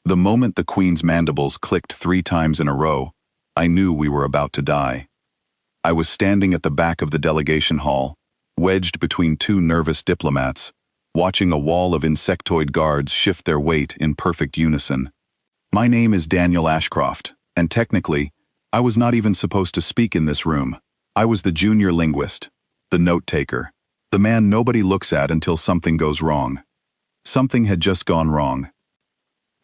The moment the Queen's mandibles clicked 3 times in a row, I knew we were about to die. I was standing at the back of the delegation hall, wedged between 2 nervous diplomats, watching a wall of insectoid guards shift their weight in perfect unison. My name is Daniel Ashcroft, and technically, I was not even supposed to speak in this room. I was the junior linguist, the note-taker, the man nobody looks at until something goes wrong. Something had just gone wrong.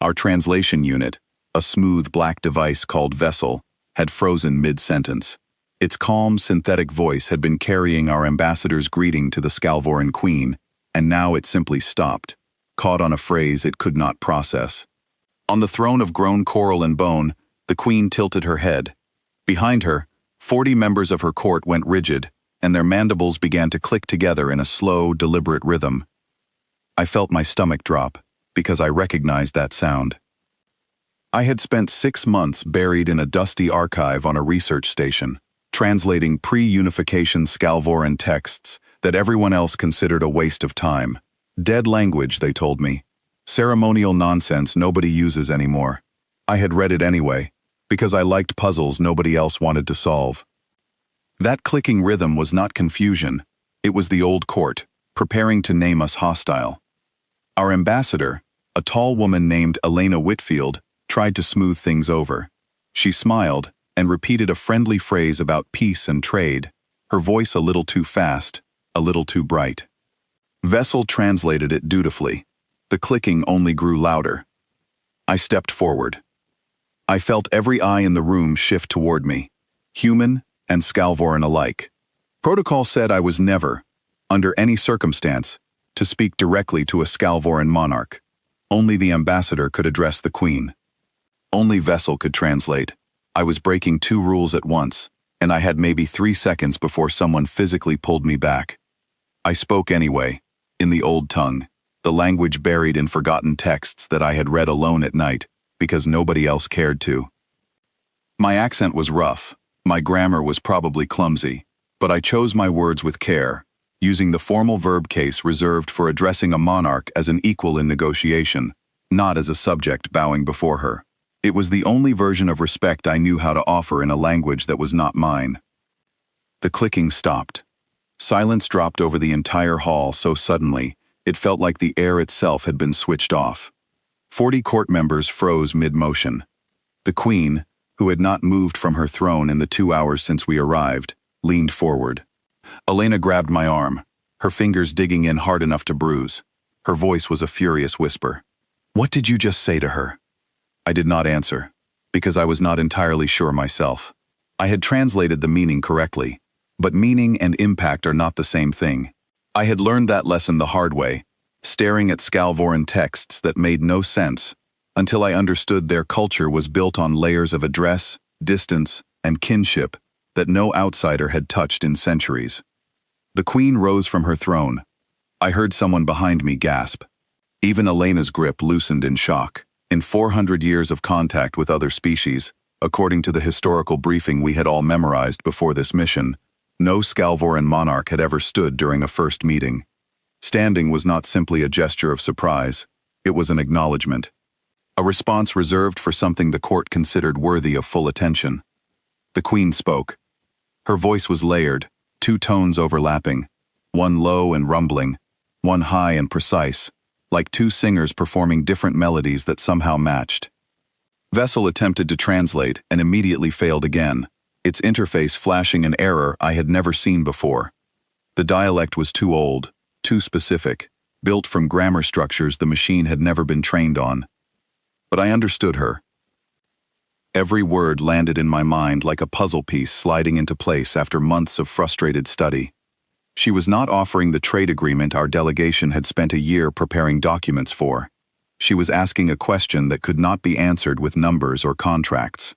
Our translation unit, a smooth black device called Vessel, had frozen mid-sentence. Its calm, synthetic voice had been carrying our ambassador's greeting to the Scalvoran Queen, and now it simply stopped, caught on a phrase it could not process. On the throne of grown coral and bone, the Queen tilted her head. Behind her, 40 members of her court went rigid, and their mandibles began to click together in a slow, deliberate rhythm. I felt my stomach drop, because I recognized that sound. I had spent 6 months buried in a dusty archive on a research station, translating pre-unification Scalvoran texts that everyone else considered a waste of time. Dead language, they told me. Ceremonial nonsense nobody uses anymore. I had read it anyway, because I liked puzzles nobody else wanted to solve. That clicking rhythm was not confusion. It was the old court, preparing to name us hostile. Our ambassador, a tall woman named Elena Whitfield, tried to smooth things over. She smiled and repeated a friendly phrase about peace and trade, her voice a little too fast, a little too bright. Vessel translated it dutifully. The clicking only grew louder. I stepped forward. I felt every eye in the room shift toward me, human and Scalvoran alike. Protocol said I was never, under any circumstance, to speak directly to a Scalvoran monarch. Only the ambassador could address the Queen. Only Vessel could translate. I was breaking 2 rules at once, and I had maybe 3 seconds before someone physically pulled me back. I spoke anyway, in the old tongue, the language buried in forgotten texts that I had read alone at night, because nobody else cared to. My accent was rough, my grammar was probably clumsy, but I chose my words with care, using the formal verb case reserved for addressing a monarch as an equal in negotiation, not as a subject bowing before her. It was the only version of respect I knew how to offer in a language that was not mine. The clicking stopped. Silence dropped over the entire hall so suddenly, it felt like the air itself had been switched off. 40 court members froze mid-motion. The Queen, who had not moved from her throne in the 2 hours since we arrived, leaned forward. Elena grabbed my arm, her fingers digging in hard enough to bruise. Her voice was a furious whisper. "What did you just say to her?" I did not answer, because I was not entirely sure myself. I had translated the meaning correctly, but meaning and impact are not the same thing. I had learned that lesson the hard way, staring at Scalvoran texts that made no sense, until I understood their culture was built on layers of address, distance, and kinship that no outsider had touched in centuries. The Queen rose from her throne. I heard someone behind me gasp. Even Elena's grip loosened in shock. In 400 years of contact with other species, according to the historical briefing we had all memorized before this mission, no Scalvoran monarch had ever stood during a first meeting. Standing was not simply a gesture of surprise, it was an acknowledgement. A response reserved for something the court considered worthy of full attention. The Queen spoke. Her voice was layered, 2 tones overlapping, one low and rumbling, one high and precise, like 2 singers performing different melodies that somehow matched. Vessel attempted to translate and immediately failed again, its interface flashing an error I had never seen before. The dialect was too old, too specific, built from grammar structures the machine had never been trained on. But I understood her. Every word landed in my mind like a puzzle piece sliding into place after months of frustrated study. She was not offering the trade agreement our delegation had spent a year preparing documents for. She was asking a question that could not be answered with numbers or contracts.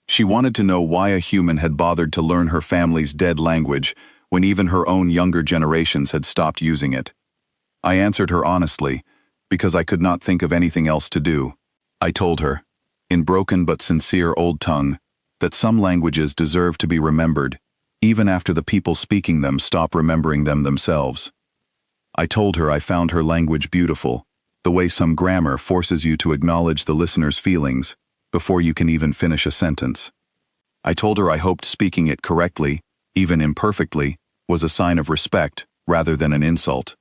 She wanted to know why a human had bothered to learn her family's dead language when even her own younger generations had stopped using it. I answered her honestly, because I could not think of anything else to do. I told her, in broken but sincere old tongue, that some languages deserve to be remembered, even after the people speaking them stop remembering them themselves. I told her I found her language beautiful, the way some grammar forces you to acknowledge the listener's feelings before you can even finish a sentence. I told her I hoped speaking it correctly, even imperfectly, was a sign of respect rather than an insult.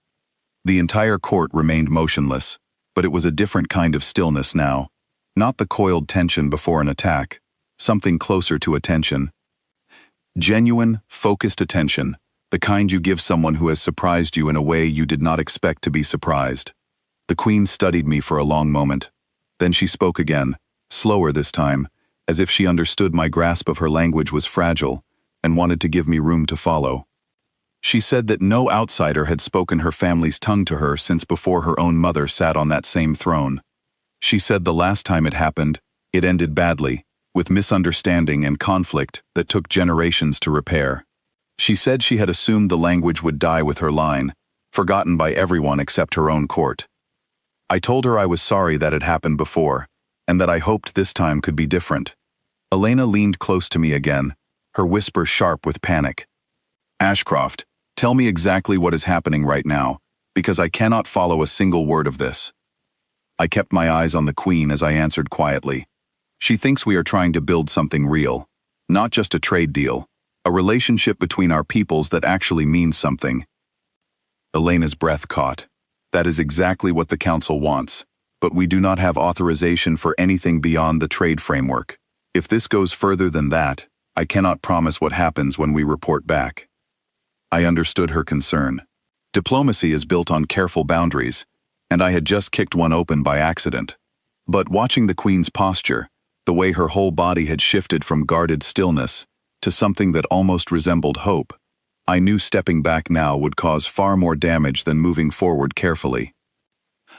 The entire court remained motionless, but it was a different kind of stillness now. Not the coiled tension before an attack, something closer to attention. Genuine, focused attention, the kind you give someone who has surprised you in a way you did not expect to be surprised. The Queen studied me for a long moment. Then she spoke again, slower this time, as if she understood my grasp of her language was fragile and wanted to give me room to follow. She said that no outsider had spoken her family's tongue to her since before her own mother sat on that same throne. She said the last time it happened, it ended badly, with misunderstanding and conflict that took generations to repair. She said she had assumed the language would die with her line, forgotten by everyone except her own court. I told her I was sorry that it happened before, and that I hoped this time could be different. Elena leaned close to me again, her whisper sharp with panic. Ashcroft, tell me exactly what is happening right now, because I cannot follow a single word of this. I kept my eyes on the Queen as I answered quietly. She thinks we are trying to build something real, not just a trade deal, a relationship between our peoples that actually means something. Elena's breath caught. That is exactly what the Council wants, but we do not have authorization for anything beyond the trade framework. If this goes further than that, I cannot promise what happens when we report back. I understood her concern. Diplomacy is built on careful boundaries, and I had just kicked one open by accident. But watching the Queen's posture, the way her whole body had shifted from guarded stillness to something that almost resembled hope, I knew stepping back now would cause far more damage than moving forward carefully.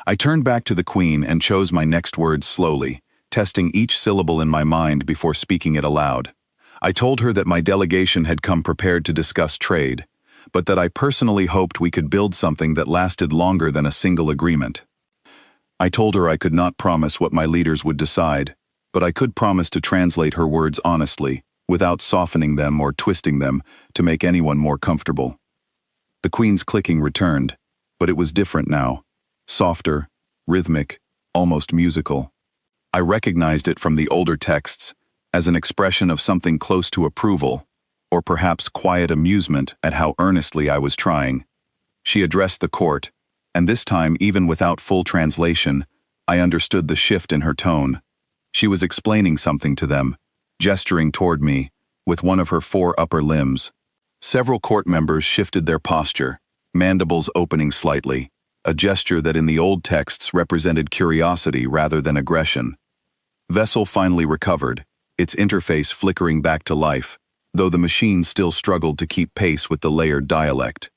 I turned back to the Queen and chose my next words slowly, testing each syllable in my mind before speaking it aloud. I told her that my delegation had come prepared to discuss trade, but that I personally hoped we could build something that lasted longer than a single agreement. I told her I could not promise what my leaders would decide, but I could promise to translate her words honestly, without softening them or twisting them to make anyone more comfortable. The Queen's clicking returned, but it was different now. Softer, rhythmic, almost musical. I recognized it from the older texts as an expression of something close to approval, or perhaps quiet amusement at how earnestly I was trying. She addressed the court, and this time, even without full translation, I understood the shift in her tone. She was explaining something to them, gesturing toward me, with one of her 4 upper limbs. Several court members shifted their posture, mandibles opening slightly, a gesture that in the old texts represented curiosity rather than aggression. Vessel finally recovered, its interface flickering back to life, though the machine still struggled to keep pace with the layered dialect.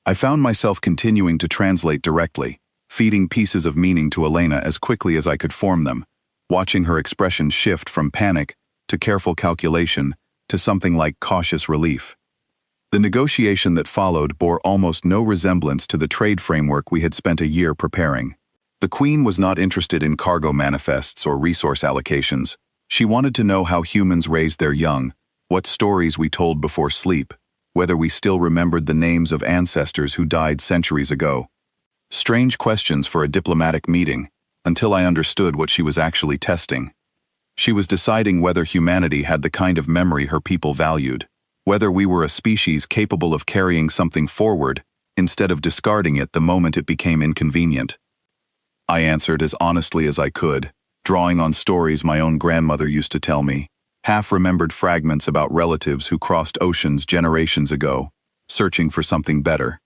I found myself continuing to translate directly, feeding pieces of meaning to Elena as quickly as I could form them, watching her expression shift from panic to careful calculation to something like cautious relief. The negotiation that followed bore almost no resemblance to the trade framework we had spent a year preparing. The Queen was not interested in cargo manifests or resource allocations. She wanted to know how humans raised their young, what stories we told before sleep, whether we still remembered the names of ancestors who died centuries ago. Strange questions for a diplomatic meeting, until I understood what she was actually testing. She was deciding whether humanity had the kind of memory her people valued, whether we were a species capable of carrying something forward instead of discarding it the moment it became inconvenient. I answered as honestly as I could, drawing on stories my own grandmother used to tell me, half-remembered fragments about relatives who crossed oceans generations ago, searching for something better.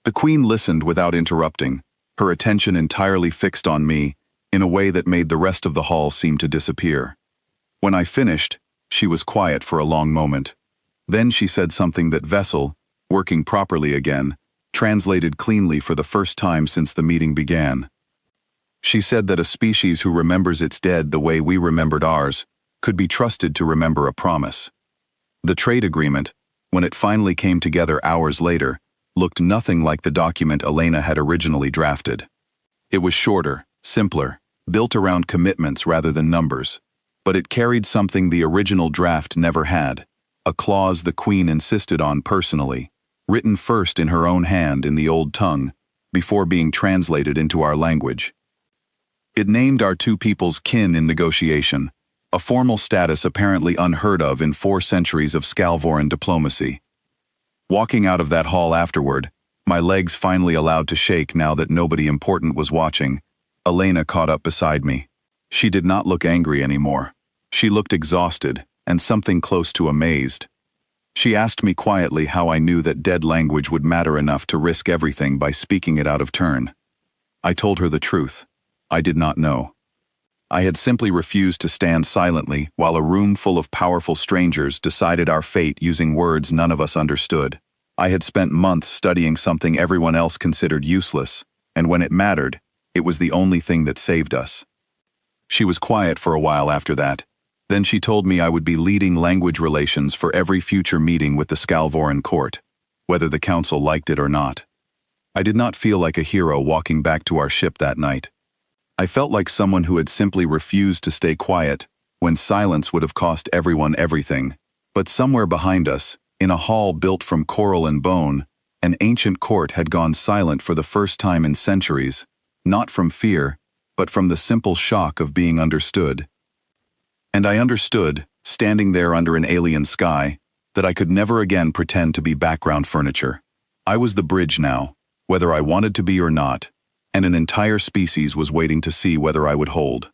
The Queen listened without interrupting, her attention entirely fixed on me, in a way that made the rest of the hall seem to disappear. When I finished, she was quiet for a long moment. Then she said something that Vessel, working properly again, translated cleanly for the first time since the meeting began. She said that a species who remembers its dead the way we remembered ours could be trusted to remember a promise. The trade agreement, when it finally came together hours later, looked nothing like the document Elena had originally drafted. It was shorter, simpler, built around commitments rather than numbers, but it carried something the original draft never had, a clause the Queen insisted on personally, written first in her own hand in the old tongue, before being translated into our language. It named our two peoples kin in negotiation, a formal status apparently unheard of in 4 centuries of Scalvoran diplomacy. Walking out of that hall afterward, my legs finally allowed to shake now that nobody important was watching, Elena caught up beside me. She did not look angry anymore. She looked exhausted and something close to amazed. She asked me quietly how I knew that dead language would matter enough to risk everything by speaking it out of turn. I told her the truth. I did not know. I had simply refused to stand silently while a room full of powerful strangers decided our fate using words none of us understood. I had spent months studying something everyone else considered useless, and when it mattered, it was the only thing that saved us. She was quiet for a while after that. Then she told me I would be leading language relations for every future meeting with the Scalvoran court, whether the council liked it or not. I did not feel like a hero walking back to our ship that night. I felt like someone who had simply refused to stay quiet when silence would have cost everyone everything. But somewhere behind us, in a hall built from coral and bone, an ancient court had gone silent for the first time in centuries, not from fear, but from the simple shock of being understood. And I understood, standing there under an alien sky, that I could never again pretend to be background furniture. I was the bridge now, whether I wanted to be or not, and an entire species was waiting to see whether I would hold.